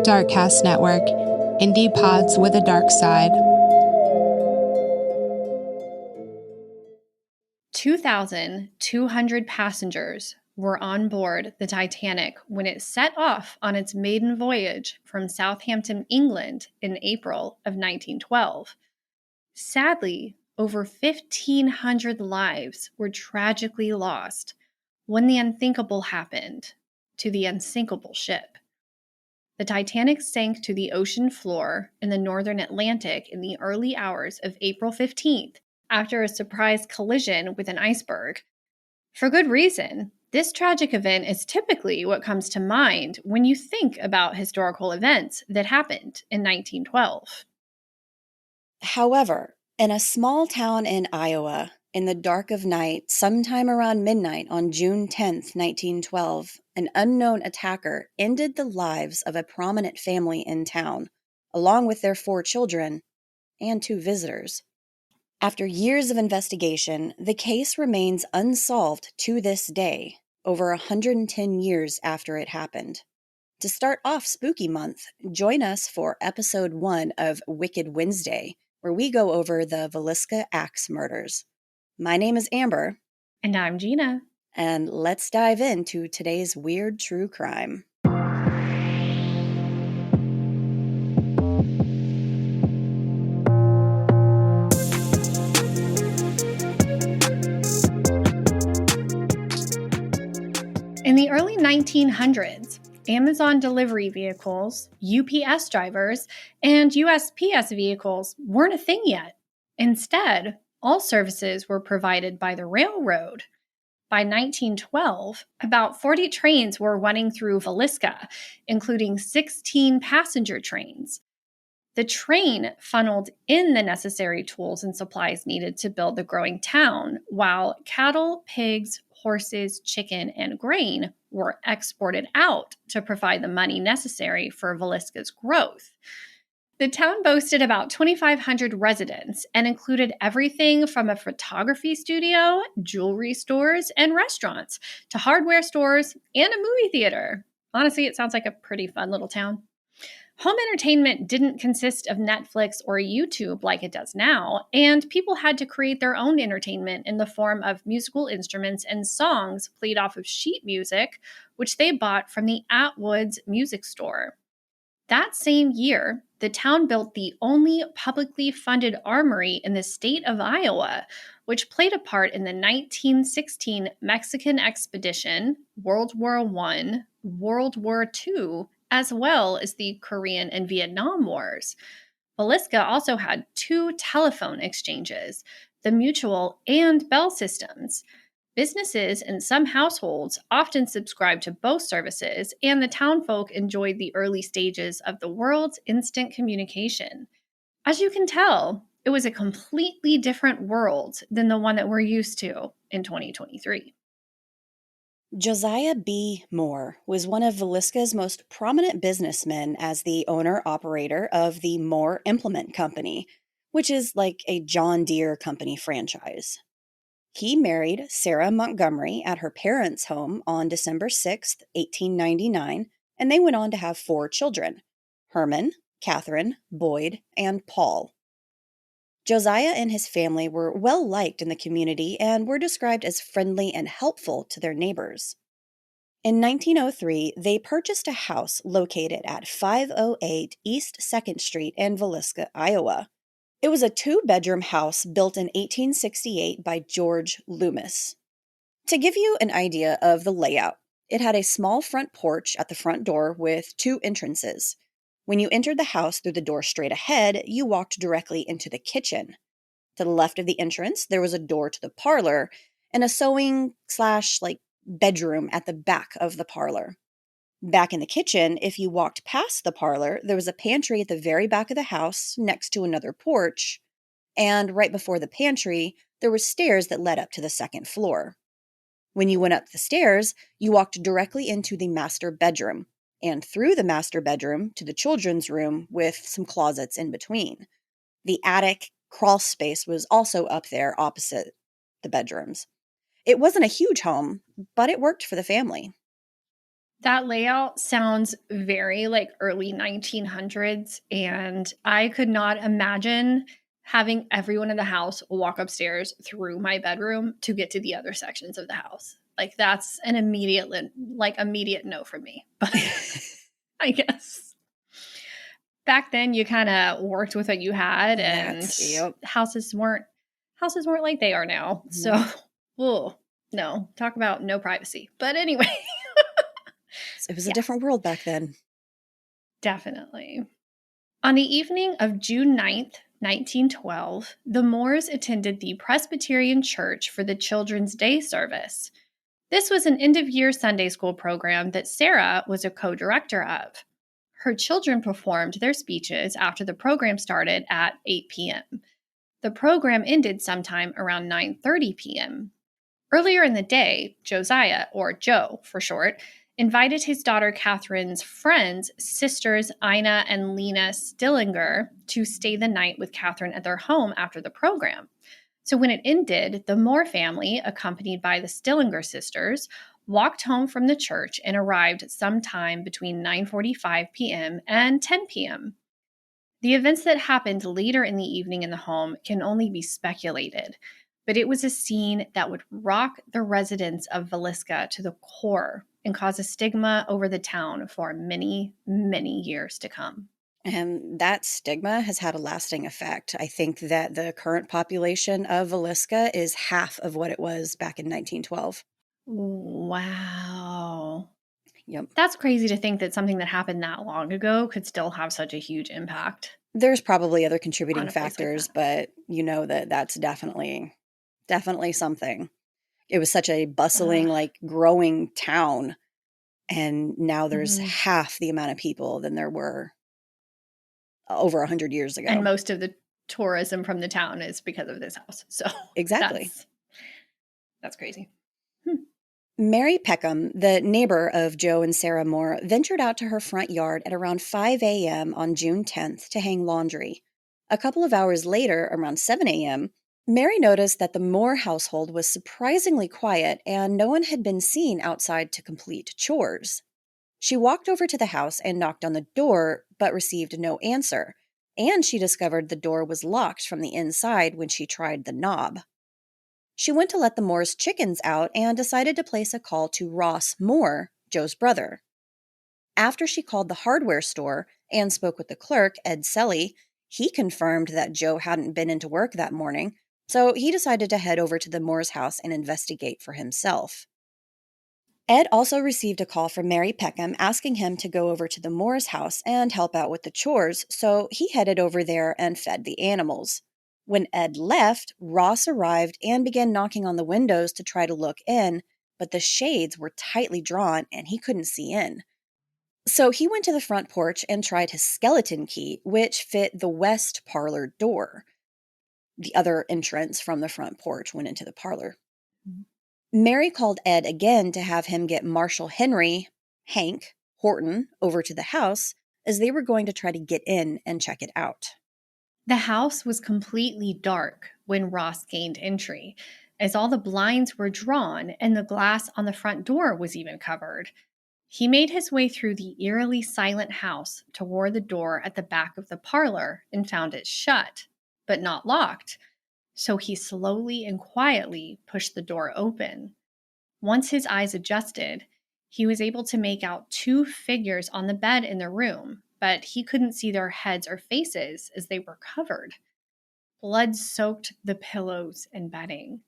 Darkcast Network, indie pods with a dark side. 2,200 passengers were on board the Titanic when it set off on its maiden voyage from Southampton, England in April of 1912. Sadly, over 1,500 lives were tragically lost when the unthinkable happened to the unsinkable ship. The Titanic sank to the ocean floor in the northern Atlantic in the early hours of April 15th after a surprise collision with an iceberg. For good reason. This tragic event is typically what comes to mind when you think about historical events that happened in 1912. However, in a small town in Iowa, in the dark of night, sometime around midnight on June 10th, 1912, an unknown attacker ended the lives of a prominent family in town, along with their 4 children and 2 visitors. After years of investigation, the case remains unsolved to this day, over 110 years after it happened. To start off Spooky Month, join us for episode 1 of Wicked Wednesday, where we go over the Villisca axe murders. My name is Amber. And I'm Gina. And let's dive into today's weird true crime. In the early 1900s, Amazon delivery vehicles, UPS drivers, and USPS vehicles weren't a thing yet. Instead, all services were provided by the railroad. By 1912, about 40 trains were running through Villisca, including 16 passenger trains. The train funneled in the necessary tools and supplies needed to build the growing town, while cattle, pigs, horses, chicken, and grain were exported out to provide the money necessary for Villisca's growth. The town boasted about 2,500 residents and included everything from a photography studio, jewelry stores, and restaurants to hardware stores and a movie theater. Honestly, it sounds like a pretty fun little town. Home entertainment didn't consist of Netflix or YouTube like it does now, and people had to create their own entertainment in the form of musical instruments and songs played off of sheet music, which they bought from the Atwood's music store. That same year, the town built the only publicly funded armory in the state of Iowa, which played a part in the 1916 Mexican expedition, World War I, World War II, as well as the Korean and Vietnam Wars. Villisca also had 2 telephone exchanges, the Mutual and Bell systems. Businesses and some households often subscribed to both services, and the townfolk enjoyed the early stages of the world's instant communication. As you can tell, it was a completely different world than the one that we're used to in 2023. Josiah B. Moore was one of Villisca's most prominent businessmen as the owner-operator of the Moore Implement Company, which is like a John Deere company franchise. He married Sarah Montgomery at her parents' home on December 6, 1899, and they went on to have 4 children: Herman, Catherine, Boyd, and Paul. Josiah and his family were well liked in the community and were described as friendly and helpful to their neighbors. In 1903, they purchased a house located at 508 East 2nd Street in Villisca, Iowa. It was a 2-bedroom house built in 1868 by George Loomis. To give you an idea of the layout, it had a small front porch at the front door with 2 entrances. When you entered the house through the door straight ahead, you walked directly into the kitchen. To the left of the entrance, there was a door to the parlor and a sewing/bedroom at the back of the parlor. Back in the kitchen, if you walked past the parlor, there was a pantry at the very back of the house next to another porch, and right before the pantry, there were stairs that led up to the 2nd floor. When you went up the stairs, you walked directly into the master bedroom, and through the master bedroom to the children's room with some closets in between. The attic crawl space was also up there opposite the bedrooms. It wasn't a huge home, but it worked for the family. That layout sounds very like early 1900s, and I could not imagine having everyone in the house walk upstairs through my bedroom to get to the other sections of the house. Like that's an immediate no from me. But I guess back then you kind of worked with what you had, and Yep. houses weren't like they are now. So, No. oh, no, talk about no privacy. But anyway, It was a yeah, different world back then. definitely. On the evening of June 9th, 1912, the Moores attended the Presbyterian Church for the Children's Day service. This was an end-of-year Sunday school program that Sarah was a co-director of. Her children performed their speeches after the program started at 8 p.m. The program ended sometime around 9:30 p.m. Earlier in the day, Josiah, or Joe for short, invited his daughter Catherine's friends, sisters Ina and Lena Stillinger, to stay the night with Catherine at their home after the program. So when it ended, the Moore family, accompanied by the Stillinger sisters, walked home from the church and arrived sometime between 9:45 p.m. and 10 p.m. The events that happened later in the evening in the home can only be speculated, but it was a scene that would rock the residents of Villisca to the core and cause a stigma over the town for many, many years to come. And that stigma has had a lasting effect. I think that the current population of Villisca is half of what it was back in 1912. Wow. Yep. That's crazy to think that something that happened that long ago could still have such a huge impact. There's probably other On contributing a place like factors, that. but you know that that's definitely something. It was such a bustling, Ugh. like growing town, and now there's Mhm. half the amount of people than there were over 100 years And ago. most of the tourism from the town is because of this house. So Exactly. that's crazy. Hmm. Mary Peckham, the neighbor of Joe and Sarah Moore, ventured out to her front yard at around 5 a.m. on June 10th to hang laundry. A couple of hours later, around 7 a.m., Mary noticed that the Moore household was surprisingly quiet and no one had been seen outside to complete chores. She walked over to the house and knocked on the door, but received no answer, and she discovered the door was locked from the inside when she tried the knob. She went to let the Moore's chickens out and decided to place a call to Ross Moore, Joe's brother. After she called the hardware store and spoke with the clerk, Ed Selly, he confirmed that Joe hadn't been into work that morning, so he decided to head over to the Moore's house and investigate for himself. Ed also received a call from Mary Peckham asking him to go over to the Moore's house and help out with the chores, so he headed over there and fed the animals. When Ed left, Ross arrived and began knocking on the windows to try to look in, but the shades were tightly drawn and he couldn't see in. So he went to the front porch and tried his skeleton key, which fit the west parlor door. The other entrance from the front porch went into the parlor. Mary called Ed again to have him get Marshall Henry, Hank, Horton over to the house as they were going to try to get in and check it out. The house was completely dark when Ross gained entry, as all the blinds were drawn and the glass on the front door was even covered. He made his way through the eerily silent house toward the door at the back of the parlor and found it shut, but not locked. So he slowly and quietly pushed the door open. Once his eyes adjusted, he was able to make out two figures on the bed in the room, but he couldn't see their heads or faces as they were covered. Blood soaked the pillows and bedding.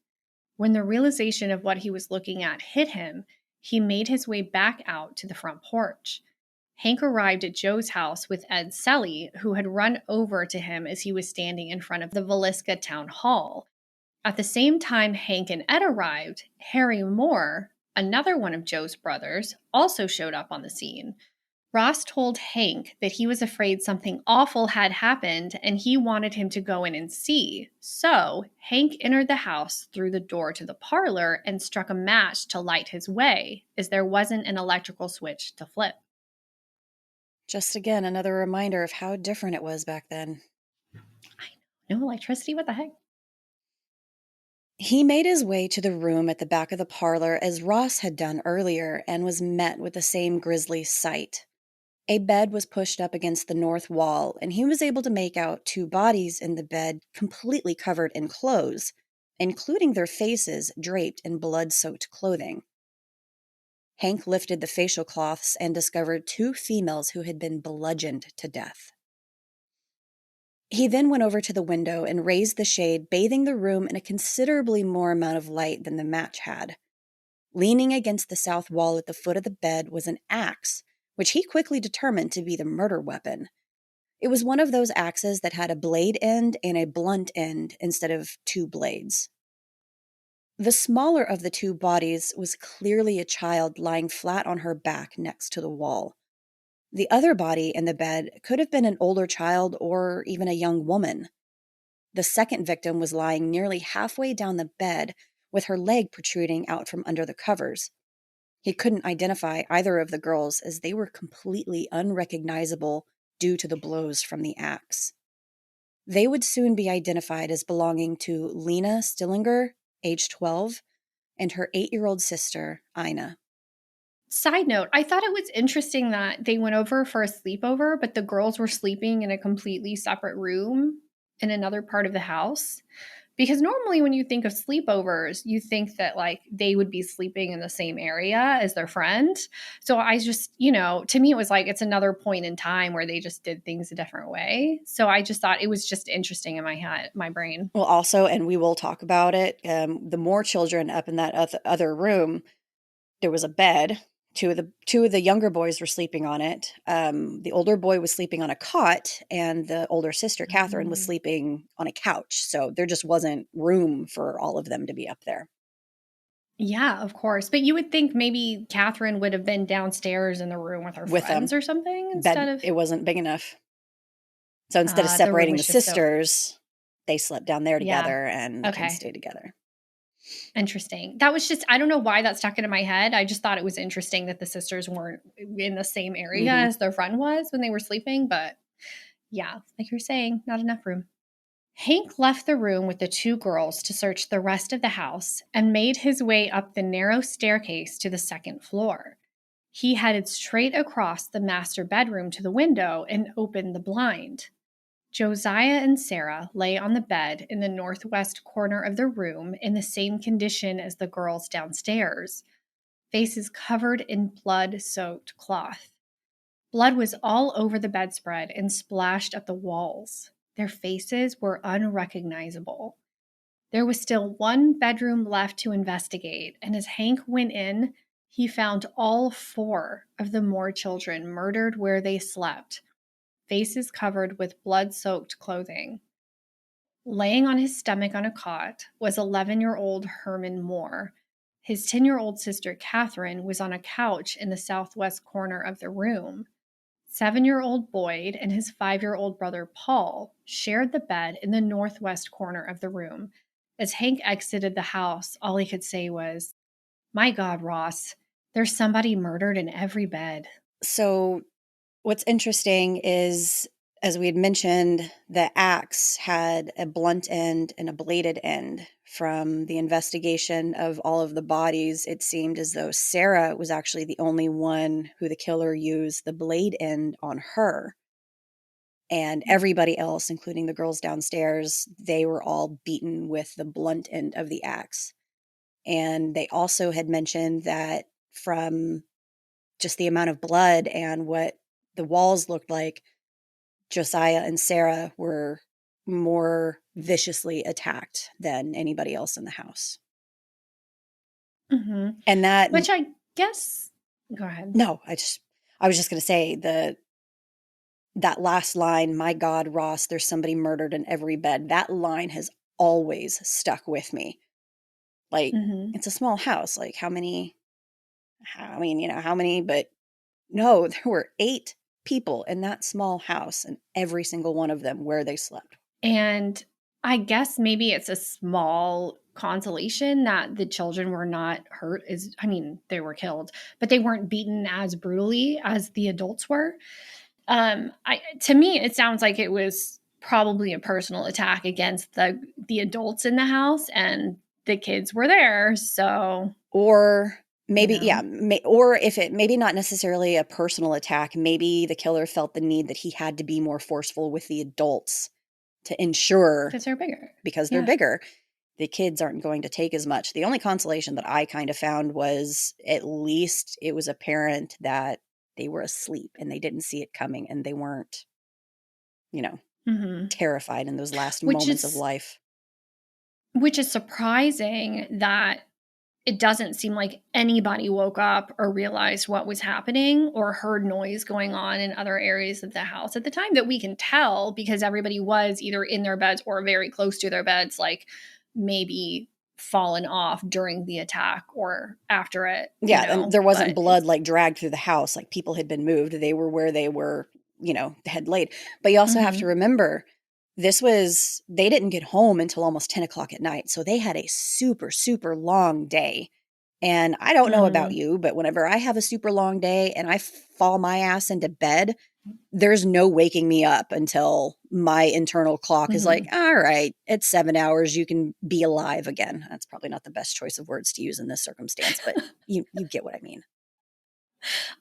When the realization of what he was looking at hit him, he made his way back out to the front porch. Hank arrived at Joe's house with Ed Selly, who had run over to him as he was standing in front of the Villisca Town Hall. At the same time Hank and Ed arrived, Harry Moore, another one of Joe's brothers, also showed up on the scene. Ross told Hank that he was afraid something awful had happened and he wanted him to go in and see. So, Hank entered the house through the door to the parlor and struck a match to light his way, as there wasn't an electrical switch to flip. Just again, another reminder of how different it was back then. No electricity? What the heck? He made his way to the room at the back of the parlor as Ross had done earlier and was met with the same grisly sight. A bed was pushed up against the north wall, and he was able to make out two bodies in the bed completely covered in clothes, including their faces draped in blood-soaked clothing. Hank lifted the facial cloths and discovered two females who had been bludgeoned to death. He then went over to the window and raised the shade, bathing the room in a considerably more amount of light than the match had. Leaning against the south wall at the foot of the bed was an axe, which he quickly determined to be the murder weapon. It was one of those axes that had a blade end and a blunt end instead of two blades. The smaller of the two bodies was clearly a child lying flat on her back next to the wall. The other body in the bed could have been an older child or even a young woman. The second victim was lying nearly halfway down the bed with her leg protruding out from under the covers. He couldn't identify either of the girls as they were completely unrecognizable due to the blows from the axe. They would soon be identified as belonging to Lena Stillinger, age 12, and her 8-year-old sister, Ina. Side note, I thought it was interesting that they went over for a sleepover, but the girls were sleeping in a completely separate room in another part of the house. Because normally when you think of sleepovers, you think that like they would be sleeping in the same area as their friend. So I just, to me, it was like it's another point in time where they just did things a different way. So I just thought it was just interesting in my head, my brain. Well, also, and we will talk about it, the more children up in that other room, there was a bed. Two of the younger boys were sleeping on it. The older boy was sleeping on a cot, and the older sister, Catherine, was sleeping on a couch. So there just wasn't room for all of them to be up there. Yeah, of course. But you would think maybe Catherine would have been downstairs in the room with her friends or something instead of... It wasn't big enough. So instead of separating the sisters, they slept down there together and stayed together. Interesting. That was just, I don't know why that stuck into my head. I just thought it was interesting that the sisters weren't in the same area as their friend was when they were sleeping. But yeah, like you're saying, not enough room. Hank left the room with the two girls to search the rest of the house and made his way up the narrow staircase to the second floor. He headed straight across the master bedroom to the window and opened the blind. Josiah and Sarah lay on the bed in the northwest corner of the room in the same condition as the girls downstairs, faces covered in blood-soaked cloth. Blood was all over the bedspread and splashed at the walls. Their faces were unrecognizable. There was still one bedroom left to investigate, and as Hank went in, he found all 4 of the Moore children murdered where they slept, faces covered with blood-soaked clothing. Laying on his stomach on a cot was 11-year-old Herman Moore. His 10-year-old sister Catherine was on a couch in the southwest corner of the room. 7-year-old Boyd and his 5-year-old brother Paul shared the bed in the northwest corner of the room. As Hank exited the house, all he could say was, "My God, Ross, there's somebody murdered in every bed." So what's interesting is, as we had mentioned, the axe had a blunt end and a bladed end. From the investigation of all of the bodies, it seemed as though Sarah was actually the only one who the killer used the blade end on her. And everybody else, including the girls downstairs, they were all beaten with the blunt end of the axe. And they also had mentioned that from just the amount of blood and what the walls looked like, Josiah and Sarah were more viciously attacked than anybody else in the house. Mm-hmm. And that, which I guess, go ahead. No, I was just going to say that last line, "My God, Ross, there's somebody murdered in every bed." That line has always stuck with me. Like, It's a small house. Like, how many, but no, there were 8 people in that small house, and every single one of them where they slept. And I guess maybe it's a small consolation that the children were not hurt. They were killed, but they weren't beaten as brutally as the adults were. To me, it sounds like it was probably a personal attack against the adults in the house, and the kids were there. So, or maybe, you know. or if it maybe not necessarily a personal attack, maybe the killer felt the need that he had to be more forceful with the adults to ensure, Because they're bigger. because they're bigger, the kids aren't going to take as much. The only consolation that I kind of found was at least it was apparent that they were asleep and they didn't see it coming and they weren't, terrified in those last moments of life. Which is surprising that it doesn't seem like anybody woke up or realized what was happening or heard noise going on in other areas of the house at the time that we can tell, because everybody was either in their beds or very close to their beds, like maybe fallen off during the attack or after it. Yeah, and there wasn't blood like dragged through the house, like people had been moved. They were where they were, had laid. But you also have to remember, they didn't get home until almost 10 o'clock at night. So they had a super, super long day. And I don't know about you, but whenever I have a super long day and I fall my ass into bed, there's no waking me up until my internal clock is like, all right, it's 7 hours. You can be alive again. That's probably not the best choice of words to use in this circumstance, but you get what I mean.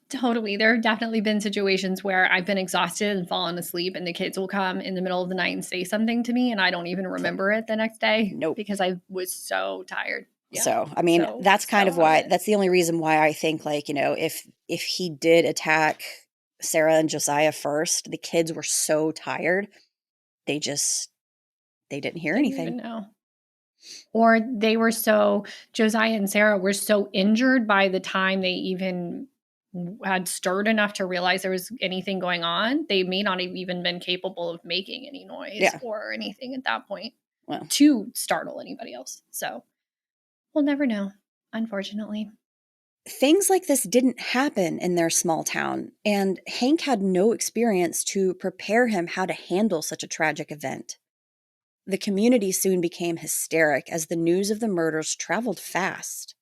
Totally. There have definitely been situations where I've been exhausted and fallen asleep, and the kids will come in the middle of the night and say something to me, and I don't even remember it the next day. Nope. Because I was so tired. Yeah. So, I mean, that's kind of why, that's the only reason why I think, like, if he did attack Sarah and Josiah first, the kids were so tired, they didn't hear anything. Even know. Or Josiah and Sarah were so injured by the time they even had stirred enough to realize there was anything going on. They may not have even been capable of making any noise or anything at that point to startle anybody else. So we'll never know, unfortunately. Things like this didn't happen in their small town, and Hank had no experience to prepare him how to handle such a tragic event. The community soon became hysteric as the news of the murders traveled fast.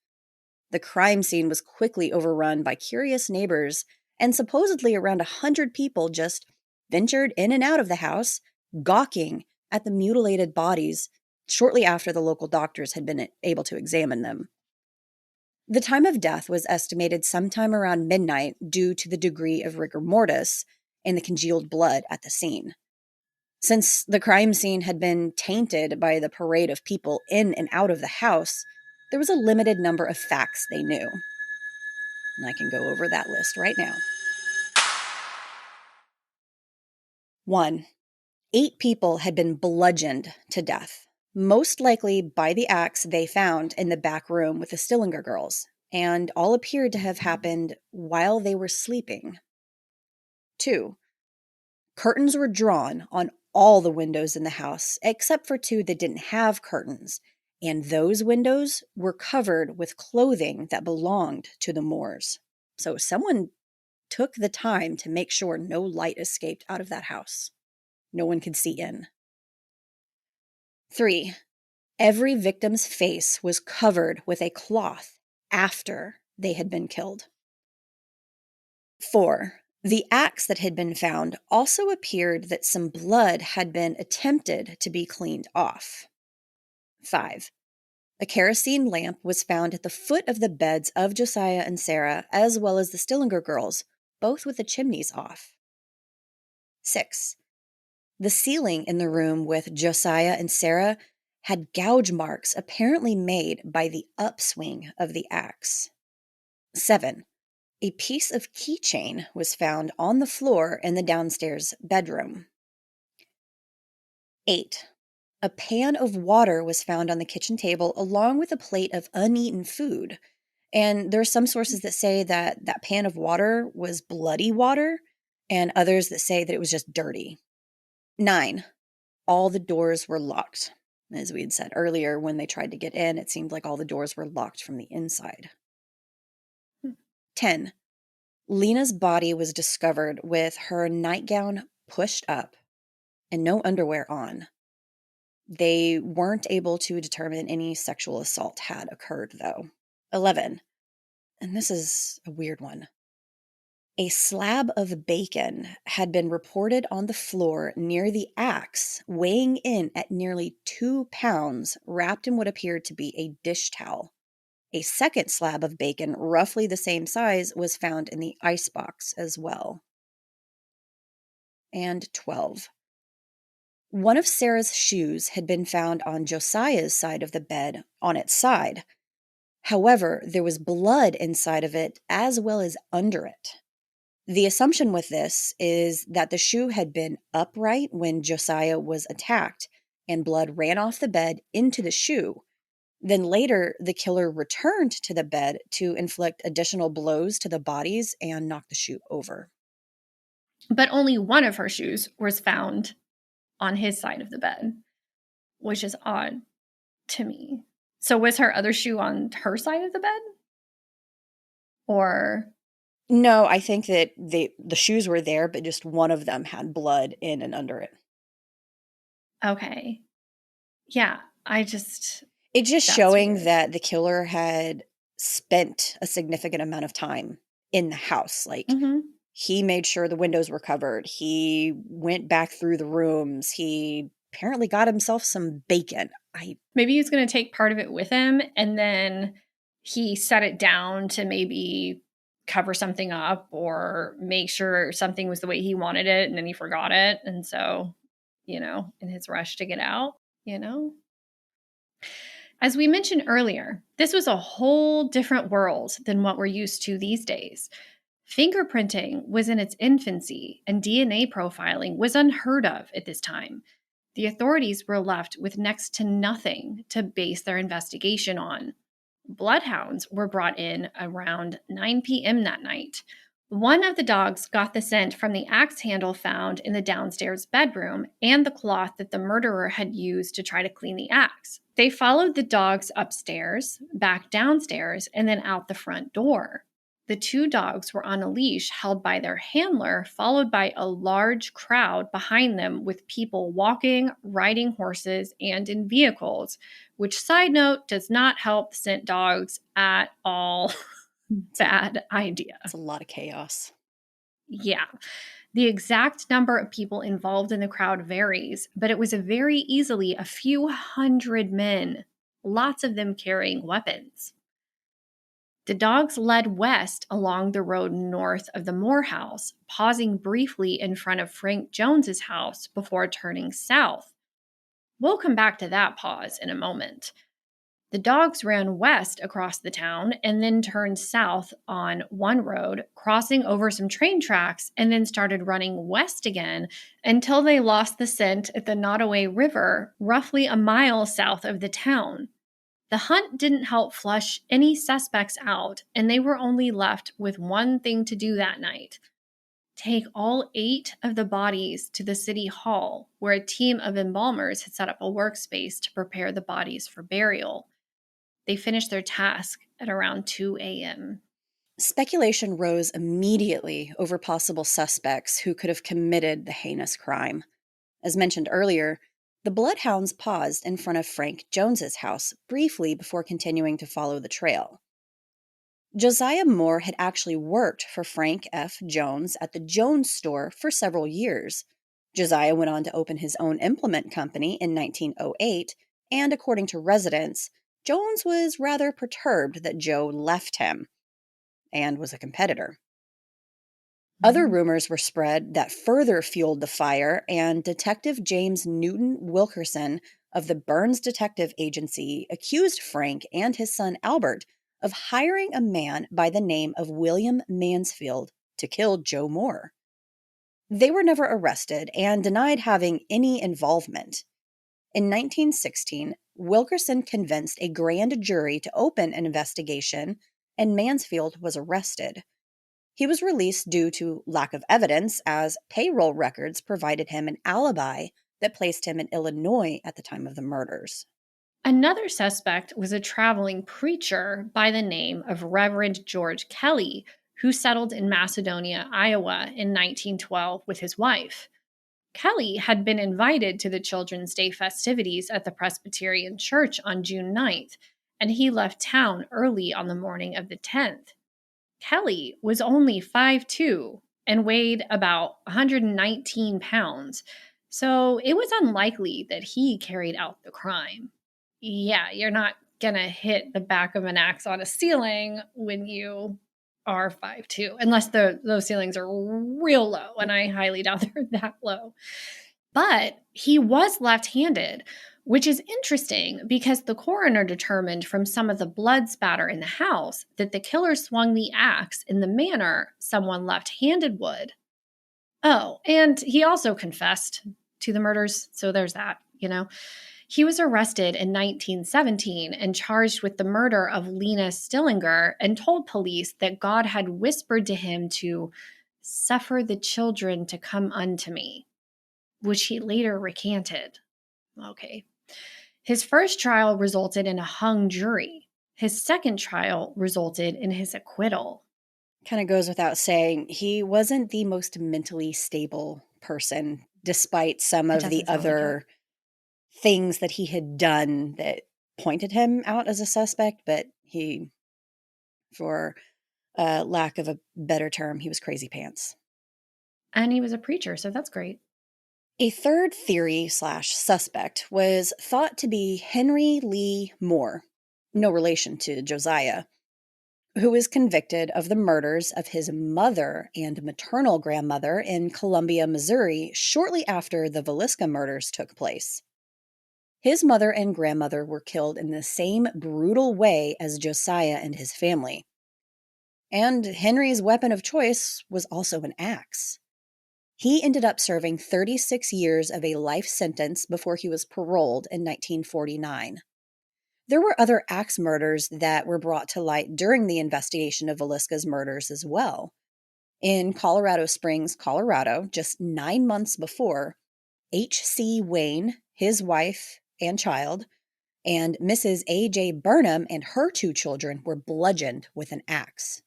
The crime scene was quickly overrun by curious neighbors, and supposedly around 100 people just ventured in and out of the house, gawking at the mutilated bodies shortly after the local doctors had been able to examine them. The time of death was estimated sometime around midnight due to the degree of rigor mortis and the congealed blood at the scene. Since the crime scene had been tainted by the parade of people in and out of the house, there was a limited number of facts they knew. And I can go over that list right now. 1. 8 people had been bludgeoned to death, most likely by the axe they found in the back room with the Stillinger girls, and all appeared to have happened while they were sleeping. 2. Curtains were drawn on all the windows in the house, except for 2 that didn't have curtains, and those windows were covered with clothing that belonged to the Moores. So someone took the time to make sure no light escaped out of that house. No one could see in. 3. Every victim's face was covered with a cloth after they had been killed. 4. The axe that had been found also appeared that some blood had been attempted to be cleaned off. 5. A kerosene lamp was found at the foot of the beds of Josiah and Sarah, as well as the Stillinger girls, both with the chimneys off. 6. The ceiling in the room with Josiah and Sarah had gouge marks apparently made by the upswing of the axe. 7. A piece of keychain was found on the floor in the downstairs bedroom. 8. A pan of water was found on the kitchen table along with a plate of uneaten food. And there are some sources that say that that pan of water was bloody water, and others that say that it was just dirty. 9. All the doors were locked. As we had said earlier, when they tried to get in, it seemed like all the doors were locked from the inside. 10. Lena's body was discovered with her nightgown pushed up and no underwear on. They weren't able to determine any sexual assault had occurred, though. 11. And this is a weird one. A slab of bacon had been reported on the floor near the axe, weighing in at nearly 2 pounds, wrapped in what appeared to be a dish towel. A second slab of bacon, roughly the same size, was found in the icebox as well. And 12. One of Sarah's shoes had been found on Josiah's side of the bed, on its side. However, there was blood inside of it as well as under it. The assumption with this is that the shoe had been upright when Josiah was attacked, and blood ran off the bed into the shoe. Then later, the killer returned to the bed to inflict additional blows to the bodies and knock the shoe over. But only one of her shoes was found on his side of the bed, which is odd to me. So was her other shoe on her side of the bed? Or... No, I think that the shoes were there, but just one of them had blood in and under it. Okay. Yeah, It's just showing that the killer had spent a significant amount of time in the house. Like, he made sure the windows were covered. He went back through the rooms. He apparently got himself some bacon. Maybe he was going to take part of it with him, and then he set it down to maybe cover something up or make sure something was the way he wanted it, and then he forgot it. And so, in his rush to get out, As we mentioned earlier, this was a whole different world than what we're used to these days. Fingerprinting was in its infancy, and DNA profiling was unheard of at this time. The authorities were left with next to nothing to base their investigation on. Bloodhounds were brought in around 9 p.m. that night. One of the dogs got the scent from the axe handle found in the downstairs bedroom and the cloth that the murderer had used to try to clean the axe. They followed the dogs upstairs, back downstairs, and then out the front door. The two dogs were on a leash held by their handler, followed by a large crowd behind them with people walking, riding horses, and in vehicles, which, side note, does not help scent dogs at all. Bad idea. It's a lot of chaos. Yeah. The exact number of people involved in the crowd varies, but it was very easily a few hundred men, lots of them carrying weapons. The dogs led west along the road north of the Moore house, pausing briefly in front of Frank Jones's house before turning south. We'll come back to that pause in a moment. The dogs ran west across the town and then turned south on one road, crossing over some train tracks, and then started running west again until they lost the scent at the Nottoway River, roughly a mile south of the town. The hunt didn't help flush any suspects out, and they were only left with one thing to do that night: take all 8 of the bodies to the city hall, where a team of embalmers had set up a workspace to prepare the bodies for burial. They finished their task at around 2 a.m. Speculation rose immediately over possible suspects who could have committed the heinous crime. As mentioned earlier, the bloodhounds paused in front of Frank Jones's house briefly before continuing to follow the trail. Josiah Moore had actually worked for Frank F. Jones at the Jones store for several years. Josiah went on to open his own implement company in 1908, and according to residents, Jones was rather perturbed that Joe left him and was a competitor. Other rumors were spread that further fueled the fire, and Detective James Newton Wilkerson of the Burns Detective Agency accused Frank and his son Albert of hiring a man by the name of William Mansfield to kill Joe Moore. They were never arrested and denied having any involvement. In 1916, Wilkerson convinced a grand jury to open an investigation, and Mansfield was arrested. He was released due to lack of evidence, as payroll records provided him an alibi that placed him in Illinois at the time of the murders. Another suspect was a traveling preacher by the name of Reverend George Kelly, who settled in Macedonia, Iowa in 1912 with his wife. Kelly had been invited to the Children's Day festivities at the Presbyterian Church on June 9th, and he left town early on the morning of the 10th. Kelly was only 5'2" and weighed about 119 pounds, so it was unlikely that he carried out the crime. Yeah, you're not gonna hit the back of an axe on a ceiling when you are 5'2", unless those ceilings are real low, and I highly doubt they're that low. But he was left-handed, which is interesting because the coroner determined from some of the blood spatter in the house that the killer swung the axe in the manner someone left-handed would. Oh, and he also confessed to the murders, so there's that, you know. He was arrested in 1917 and charged with the murder of Lena Stillinger and told police that God had whispered to him to suffer the children to come unto me, which he later recanted. Okay. His first trial resulted in a hung jury. His second trial resulted in his acquittal. Kind of goes without saying, he wasn't the most mentally stable person, despite some It of the doesn't sound like it. other things that he had done that pointed him out as a suspect. But he, for lack of a better term, he was crazy pants. And he was a preacher, so that's great. A third theory/suspect was thought to be Henry Lee Moore, no relation to Josiah, who was convicted of the murders of his mother and maternal grandmother in Columbia, Missouri, shortly after the Villisca murders took place. His mother and grandmother were killed in the same brutal way as Josiah and his family. And Henry's weapon of choice was also an axe. He ended up serving 36 years of a life sentence before he was paroled in 1949. There were other axe murders that were brought to light during the investigation of Villisca's murders as well. In Colorado Springs, Colorado, just 9 months before, H.C. Wayne, his wife and child, and Mrs. A.J. Burnham and her 2 children were bludgeoned with an axe.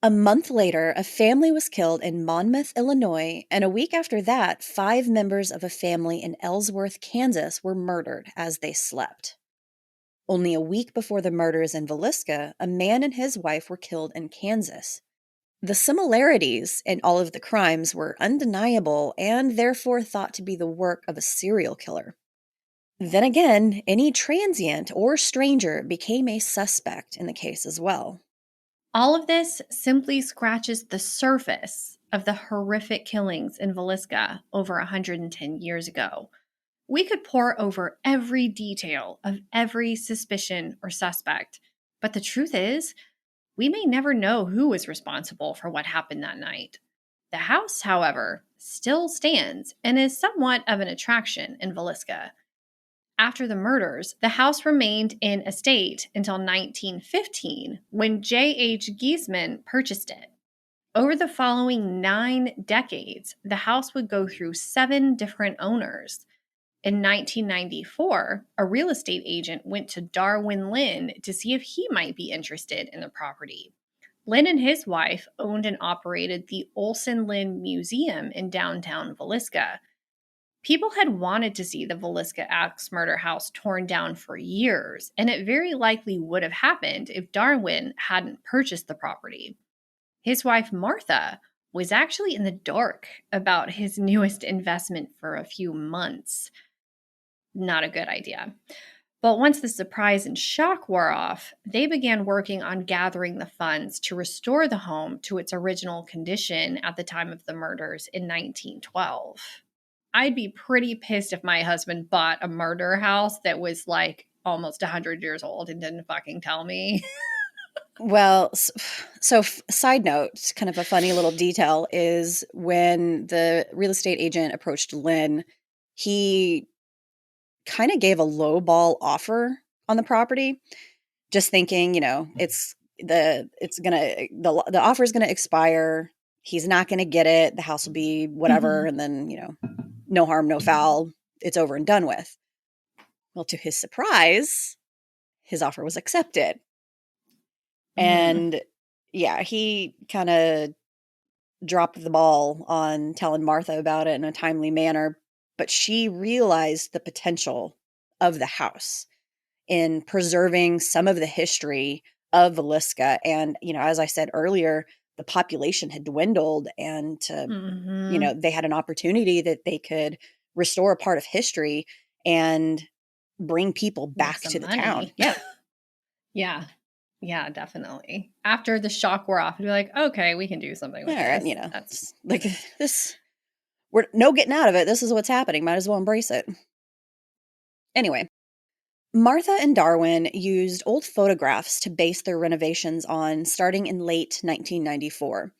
A month later, a family was killed in Monmouth, Illinois, and a week after that, 5 members of a family in Ellsworth, Kansas were murdered as they slept. Only a week before the murders in Villisca, a man and his wife were killed in Kansas. The similarities in all of the crimes were undeniable and therefore thought to be the work of a serial killer. Then again, any transient or stranger became a suspect in the case as well. All of this simply scratches the surface of the horrific killings in Villisca over 110 years ago. We could pore over every detail of every suspicion or suspect, but the truth is, we may never know who was responsible for what happened that night. The house, however, still stands and is somewhat of an attraction in Villisca. After the murders, the house remained in a state until 1915 when J.H. Giesman purchased it. Over the following 9 decades, the house would go through 7 different owners. In 1994, a real estate agent went to Darwin Lynn to see if he might be interested in the property. Lynn and his wife owned and operated the Olson Lynn Museum in downtown Villisca. People had wanted to see the Villisca axe murder house torn down for years, and it very likely would have happened if Darwin hadn't purchased the property. His wife, Martha, was actually in the dark about his newest investment for a few months. Not a good idea. But once the surprise and shock wore off, they began working on gathering the funds to restore the home to its original condition at the time of the murders in 1912. I'd be pretty pissed if my husband bought a murder house that was like almost 100 years old and didn't fucking tell me. Well, side note, kind of a funny little detail is when the real estate agent approached Lynn, he kind of gave a low ball offer on the property, just thinking, the offer is gonna expire. He's not gonna get it. The house will be whatever, and then no harm, no foul. It's over and done with. Well, to his surprise, his offer was accepted. And yeah, he kind of dropped the ball on telling Martha about it in a timely manner, but she realized the potential of the house in preserving some of the history of Villisca. And, as I said earlier, the population had dwindled, and they had an opportunity that they could restore a part of history and bring people Make back some to the town. money. Yeah. Yeah. Yeah, definitely. After the shock wore off, we'd be like, okay, we can do something with Yeah, this. right, That's like this, we're no getting out of it. This is what's happening. Might as well embrace it. Anyway, Martha and Darwin used old photographs to base their renovations on starting in late 1994.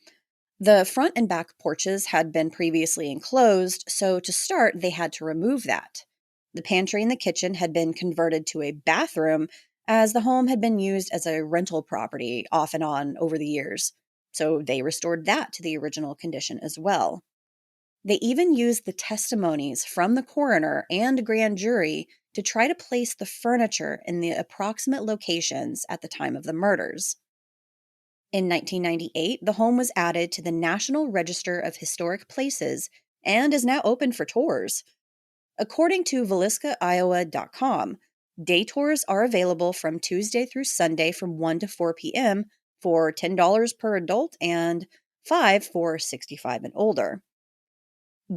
The front and back porches had been previously enclosed, so to start, they had to remove that. The pantry and the kitchen had been converted to a bathroom, as the home had been used as a rental property off and on over the years. So they restored that to the original condition as well. They even used the testimonies from the coroner and grand jury to try to place the furniture in the approximate locations at the time of the murders. In 1998, the home was added to the National Register of Historic Places and is now open for tours. According to VilliscaIowa.com, day tours are available from Tuesday through Sunday from 1 to 4 p.m. for $10 per adult and $5 for 65 and older.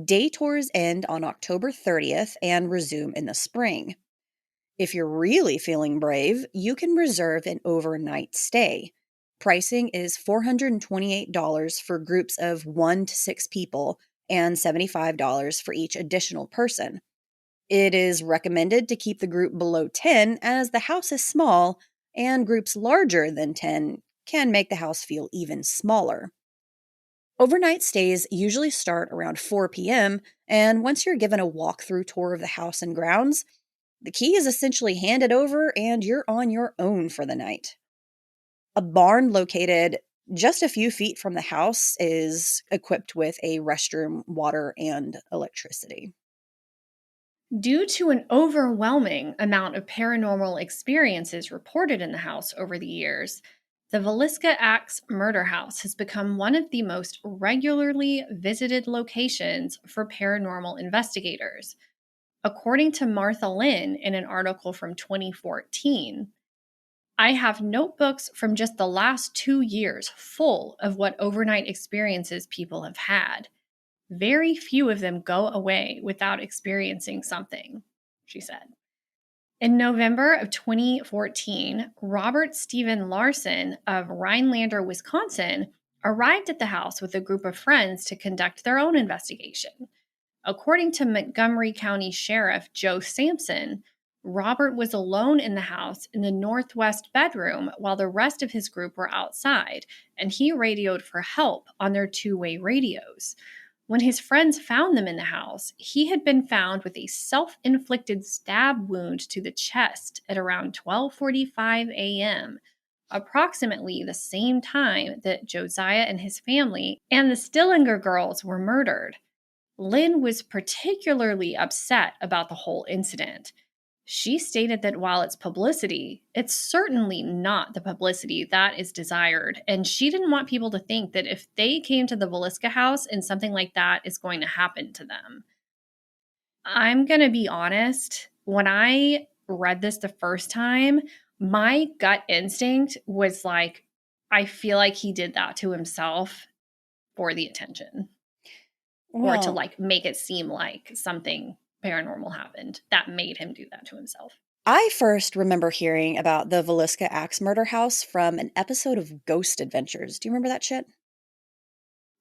Day tours end on October 30th and resume in the spring. If you're really feeling brave, you can reserve an overnight stay. Pricing is $428 for groups of 1 to 6 people and $75 for each additional person. It is recommended to keep the group below 10 as the house is small, and groups larger than 10 can make the house feel even smaller. Overnight stays usually start around 4 p.m., and once you're given a walkthrough tour of the house and grounds, the key is essentially handed over and you're on your own for the night. A barn located just a few feet from the house is equipped with a restroom, water, and electricity. due to an overwhelming amount of paranormal experiences reported in the house over the years. The Villisca Axe Murder House has become one of the most regularly visited locations for paranormal investigators. According to Martha Lynn in an article from 2014, I have notebooks from just the last 2 years full of what overnight experiences people have had. Very few of them go away without experiencing something, she said. In November of 2014, Robert Stephen Larson of Rhinelander, Wisconsin, arrived at the house with a group of friends to conduct their own investigation. According to Montgomery County Sheriff Joe Sampson, Robert was alone in the house in the northwest bedroom while the rest of his group were outside, and he radioed for help on their two-way radios. When his friends found them in the house, he had been found with a self-inflicted stab wound to the chest at around 12:45 a.m., approximately the same time that Josiah and his family and the Stillinger girls were murdered. Lynn was particularly upset about the whole incident. She stated that while it's publicity, it's certainly not the publicity that is desired, and she didn't want people to think that if they came to the Villisca house and something like that is going to happen to them. I'm going to be honest, when I read this the first time, my gut instinct was like, I feel like he did that to himself for the attention. Or to like make it seem like something paranormal happened that made him do that to himself. I first remember hearing about the Villisca Axe Murder House from an episode of Ghost Adventures. Do you remember that shit?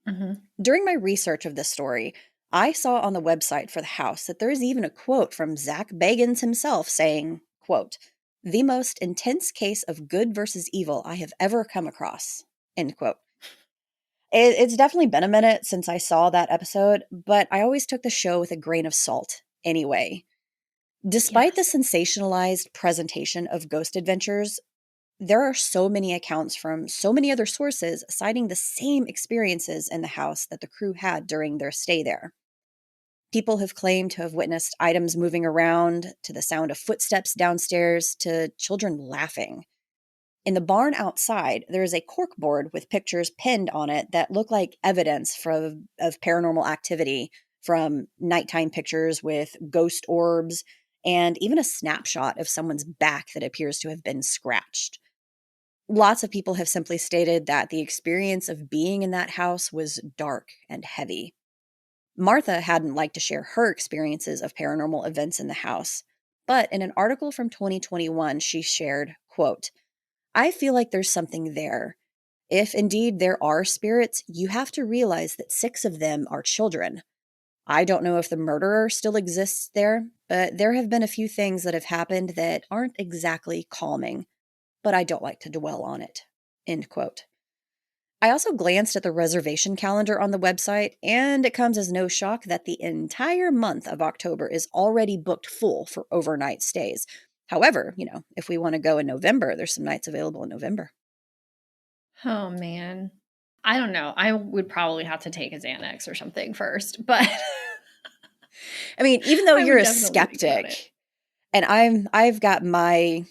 Mm-hmm. During my research of this story, I saw on the website for the house that there is even a quote from Zach Bagans himself saying, quote, "The most intense case of good versus evil I have ever come across," end quote. It's definitely been a minute since I saw that episode, but I always took the show with a grain of salt anyway. Despite the sensationalized presentation of Ghost Adventures, there are so many accounts from so many other sources citing the same experiences in the house that the crew had during their stay there. People have claimed to have witnessed items moving around, to the sound of footsteps downstairs, to children laughing. In the barn outside, there is a corkboard with pictures pinned on it that look like evidence of paranormal activity, from nighttime pictures with ghost orbs, and even a snapshot of someone's back that appears to have been scratched. lots of people have simply stated that the experience of being in that house was dark and heavy. Martha hadn't liked to share her experiences of paranormal events in the house, but in an article from 2021, she shared, quote, "I feel like there's something there. If indeed there are spirits, you have to realize that 6 of them are children. I don't know if the murderer still exists there, but there have been a few things that have happened that aren't exactly calming, but I don't like to dwell on it." End quote. I also glanced at the reservation calendar on the website, and it comes as no shock that the entire month of October is already booked full for overnight stays. However, if we want to go in November, there's some nights available in November. Oh, man. I don't know. I would probably have to take a Xanax or something first, but I mean, even though I you're would a definitely think about it. skeptic, and I've got my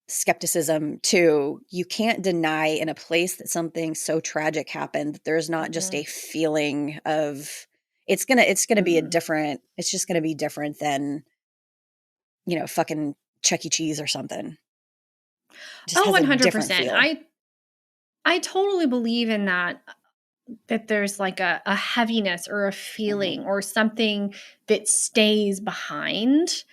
skepticism too, you can't deny in a place that something so tragic happened that there's not just a feeling of it's gonna be it's just gonna be different than fucking Chuck E. Cheese or something. Just Oh, has a different 100%. feel. I totally believe in that there's like a heaviness or a feeling or something that stays behind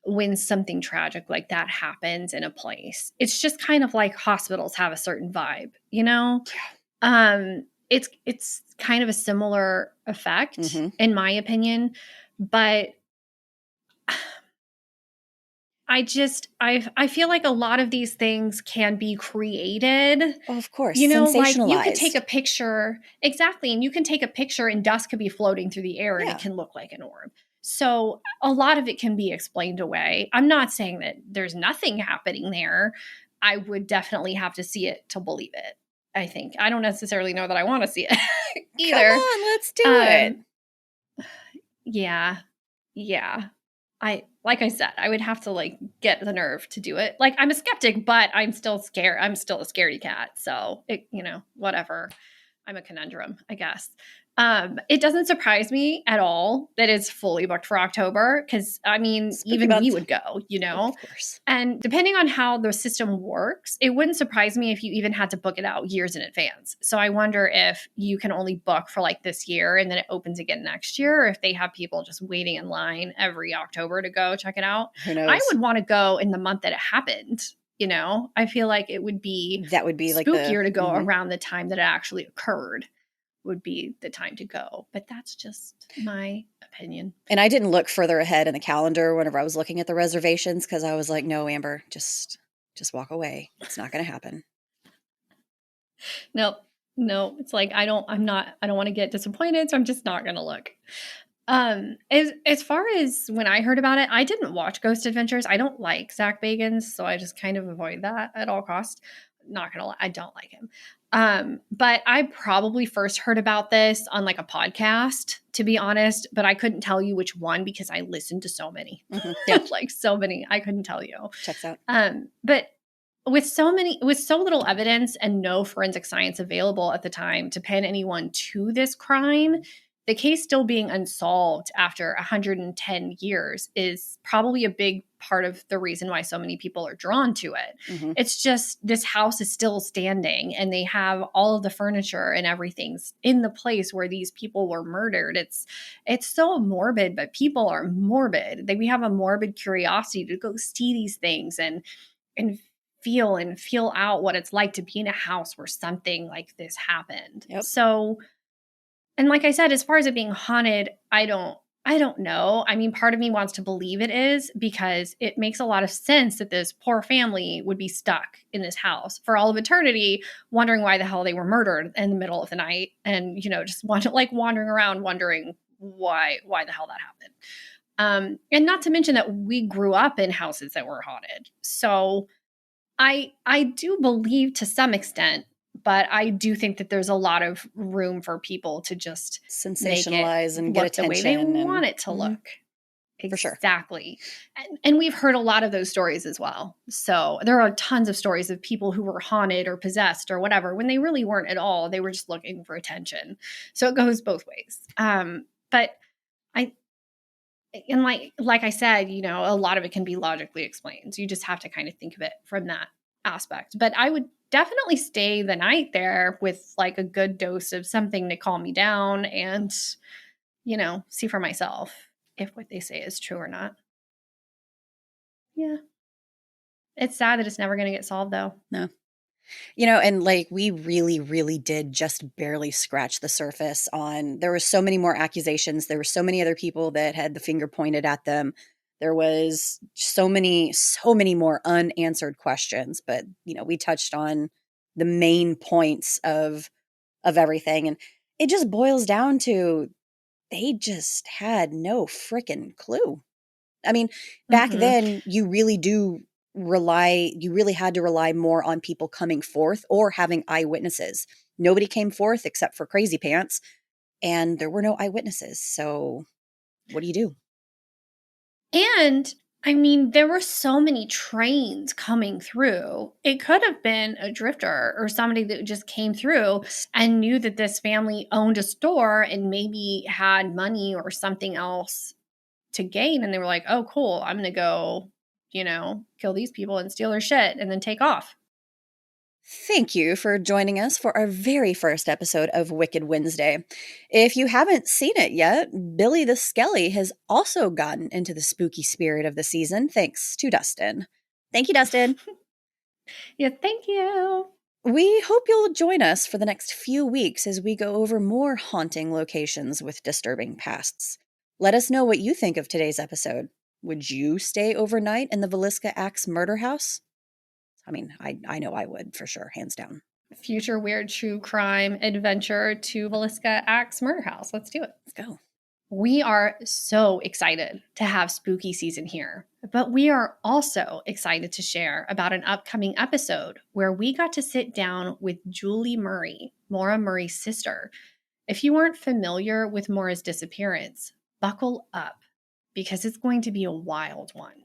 when something tragic like that happens in a place. It's just kind of like hospitals have a certain vibe, It's kind of a similar effect in my opinion, but I feel like a lot of these things can be created. Oh, of course, Like you could sensationalized. take a picture, exactly, and you can take a picture and dust could be floating through the air and Yeah. it can look like an orb. So a lot of it can be explained away. I'm not saying that there's nothing happening there. I would definitely have to see it to believe it. I think. I don't necessarily know that I want to see it either. Come on, let's do it. Yeah. Yeah. Like I said, I would have to get the nerve to do it. Like I'm a skeptic, but I'm still scared. I'm still a scaredy cat. So whatever. I'm a conundrum, I guess. It doesn't surprise me at all that it's fully booked for October because even we would go, Of course. And depending on how the system works, it wouldn't surprise me if you even had to book it out years in advance. So I wonder if you can only book for this year and then it opens again next year, or if they have people just waiting in line every October to go check it out. Who knows? I would want to go in the month that it happened. I feel like it would be spookier to go around the time that it actually occurred. Would be the time to go. But that's just my opinion. And I didn't look further ahead in the calendar whenever I was looking at the reservations because I was like, no, Amber, just walk away. It's not going to happen. No, it's like I don't want to get disappointed, so I'm just not going to look. As far as when I heard about it, I didn't watch Ghost Adventures. I don't like Zach Bagans, so I just kind of avoid that at all costs. Not gonna lie, I don't like him. But I probably first heard about this on a podcast, to be honest, but I couldn't tell you which one because I listened to so many. Yeah. So many, I couldn't tell you. Checks out. But with so little evidence and no forensic science available at the time to pin anyone to this crime, the case still being unsolved after 110 years is probably a big part of the reason why so many people are drawn to it. It's just this house is still standing and they have all of the furniture and everything's in the place where these people were murdered. It's so morbid, but people are morbid. We have a morbid curiosity to go see these things and feel out what it's like to be in a house where something like this happened. Yep. So, and like I said, as far as it being haunted, I don't know. Part of me wants to believe it is because it makes a lot of sense that this poor family would be stuck in this house for all of eternity, wondering why the hell they were murdered in the middle of the night and, just wandering around wondering why the hell that happened. And not to mention that we grew up in houses that were haunted. So I do believe to some extent, but I do think that there's a lot of room for people to just sensationalize and get attention the way they want it to look. For sure. Exactly. And we've heard a lot of those stories as well. So there are tons of stories of people who were haunted or possessed or whatever when they really weren't at all. They were just looking for attention. So it goes both ways. But like I said, a lot of it can be logically explained. You just have to kind of think of it from that aspect. But I would definitely stay the night there with like a good dose of something to calm me down and, see for myself if what they say is true or not. Yeah. It's sad that it's never going to get solved, though. No. And like we really, really did just barely scratch the surface there were so many more accusations. There were so many other people that had the finger pointed at them. There was so many more unanswered questions, but we touched on the main points of everything. And it just boils down to they just had no freaking clue. I mean, back then you really had to rely more on people coming forth or having eyewitnesses. Nobody came forth except for Crazy Pants, and there were no eyewitnesses. So what do you do? And I mean, there were so many trains coming through. It could have been a drifter or somebody that just came through and knew that this family owned a store and maybe had money or something else to gain. And they were like, oh, cool, I'm going to go, kill these people and steal their shit and then take off. Thank you for joining us for our very first episode of Wicked Wednesday. If you haven't seen it yet, Billy the Skelly has also gotten into the spooky spirit of the season, thanks to Dustin. Thank you, Dustin. Yeah, thank you. We hope you'll join us for the next few weeks as we go over more haunting locations with disturbing pasts. Let us know what you think of today's episode. Would you stay overnight in the Villisca Axe murder house? I mean, I know I would, for sure, hands down. Future weird true crime adventure to Villisca Axe murder house. Let's do it. Let's go. We are so excited to have spooky season here, but we are also excited to share about an upcoming episode where we got to sit down with Julie Murray, Maura Murray's sister. If you aren't familiar with Maura's disappearance, buckle up because it's going to be a wild one.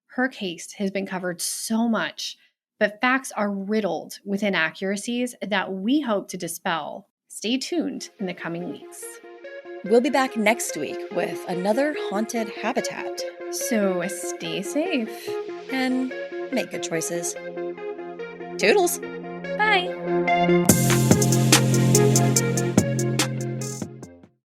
Her case has been covered so much, but facts are riddled with inaccuracies that we hope to dispel. Stay tuned in the coming weeks. We'll be back next week with another haunted habitat. So stay safe. And make good choices. Toodles. Bye.